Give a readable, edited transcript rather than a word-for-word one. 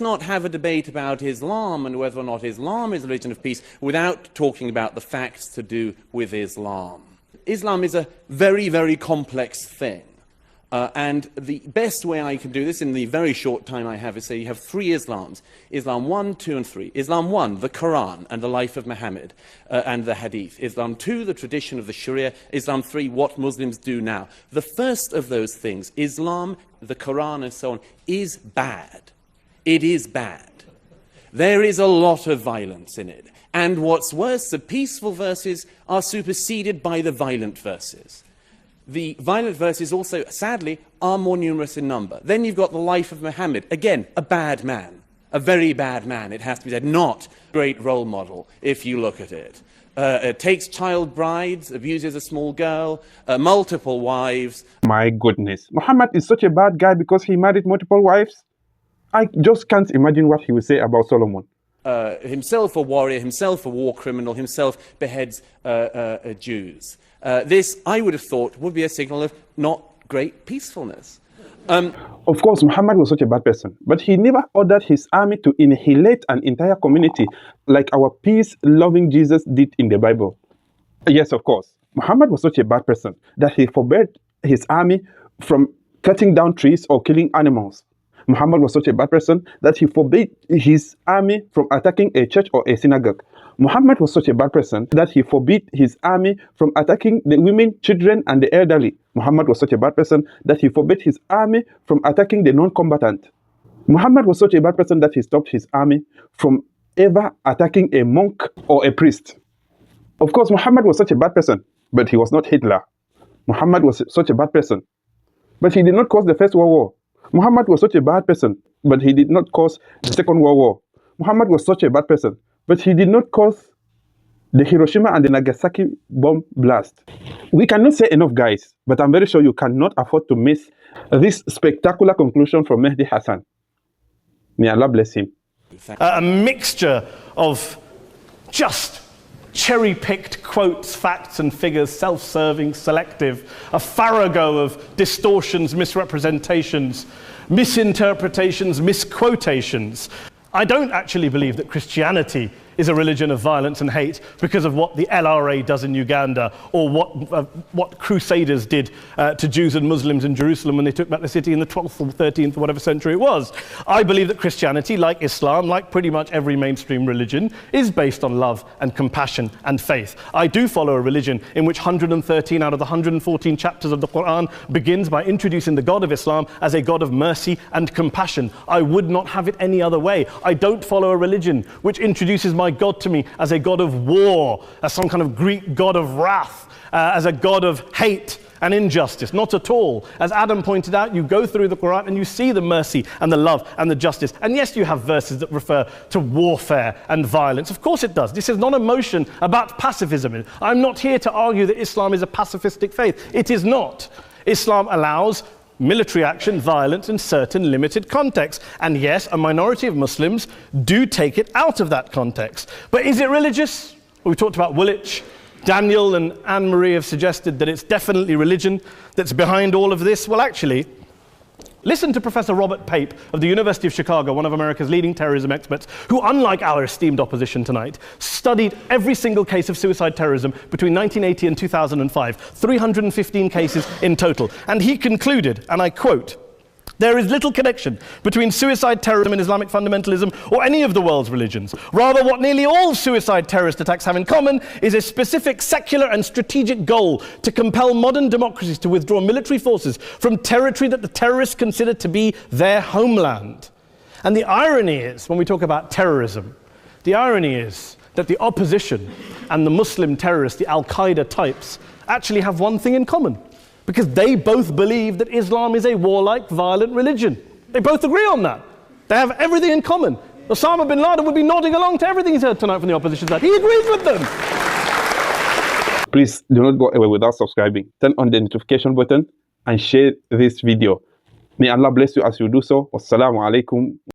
not have a debate about Islam and whether or not Islam is a religion of peace without talking about the facts to do with Islam. Islam is a very, very complex thing. And the best way I can do this in the very short time I have is say you have three Islams. Islam 1, 2 and 3. Islam 1, the Quran and the life of Muhammad and the Hadith. Islam 2, the tradition of the Sharia. Islam 3, what Muslims do now. The first of those things, Islam, the Quran and so on, is bad. It is bad. There is a lot of violence in it. And what's worse, the peaceful verses are superseded by the violent verses. The violent verses also, sadly, are more numerous in number. Then you've got the life of Muhammad. Again, a bad man. A very bad man, it has to be said. Not a great role model, if you look at it. It takes child brides, abuses a small girl, multiple wives. My goodness. Muhammad is such a bad guy because he married multiple wives? I just can't imagine what he would say about Solomon. Himself a warrior, himself a war criminal, himself beheads Jews. This, I would have thought, would be a signal of not great peacefulness. Of course, Muhammad was such a bad person, but he never ordered his army to annihilate an entire community like our peace-loving Jesus did in the Bible. Yes, of course, Muhammad was such a bad person that he forbade his army from cutting down trees or killing animals. Muhammad was such a bad person that he forbade his army from attacking a church or a synagogue. Muhammad was such a bad person that he forbade his army from attacking the women, children, and the elderly. Muhammad was such a bad person that he forbade his army from attacking the non-combatant. Muhammad was such a bad person that he stopped his army from ever attacking a monk or a priest. Of course, Muhammad was such a bad person, but he was not Hitler. Muhammad was such a bad person, but he did not cause the First World War. Muhammad was such a bad person, but he did not cause the Second World War. Muhammad was such a bad person, but he did not cause the Hiroshima and the Nagasaki bomb blast. We cannot say enough, guys, but I'm very sure you cannot afford to miss this spectacular conclusion from Mehdi Hasan. May Allah bless him. A mixture of just cherry-picked quotes, facts and figures, self-serving, selective, a farrago of distortions, misrepresentations, misinterpretations, misquotations. I don't actually believe that Christianity is a religion of violence and hate because of what the LRA does in Uganda or what crusaders did to Jews and Muslims in Jerusalem when they took back the city in the 12th or 13th or whatever century it was. I believe that Christianity, like Islam, like pretty much every mainstream religion, is based on love and compassion and faith. I do follow a religion in which 113 out of the 114 chapters of the Qur'an begins by introducing the God of Islam as a God of mercy and compassion. I would not have it any other way. I don't follow a religion which introduces my God to me as a God of war, as some kind of Greek God of wrath, as a God of hate and injustice. Not at all. As Adam pointed out, you go through the Quran and you see the mercy and the love and the justice. And yes, you have verses that refer to warfare and violence. Of course it does. This is not a motion about pacifism. I'm not here to argue that Islam is a pacifistic faith. It is not. Islam allows military action, violence in certain limited contexts. And yes, a minority of Muslims do take it out of that context. But is it religious? Well, we talked about Woolwich. Daniel and Anne-Marie have suggested that it's definitely religion that's behind all of this. Well, actually, listen to Professor Robert Pape of the University of Chicago, one of America's leading terrorism experts, who, unlike our esteemed opposition tonight, studied every single case of suicide terrorism between 1980 and 2005, 315 cases in total. And he concluded, and I quote, "There is little connection between suicide terrorism and Islamic fundamentalism or any of the world's religions. Rather, what nearly all suicide terrorist attacks have in common is a specific secular and strategic goal to compel modern democracies to withdraw military forces from territory that the terrorists consider to be their homeland." And the irony is, when we talk about terrorism, the irony is that the opposition and the Muslim terrorists, the Al-Qaeda types, actually have one thing in common. Because they both believe that Islam is a warlike, violent religion. They both agree on that. They have everything in common. Osama bin Laden would be nodding along to everything he's heard tonight from the opposition side. He agrees with them. Please do not go away without subscribing. Turn on the notification button and share this video. May Allah bless you as you do so. Wassalamu alaikum.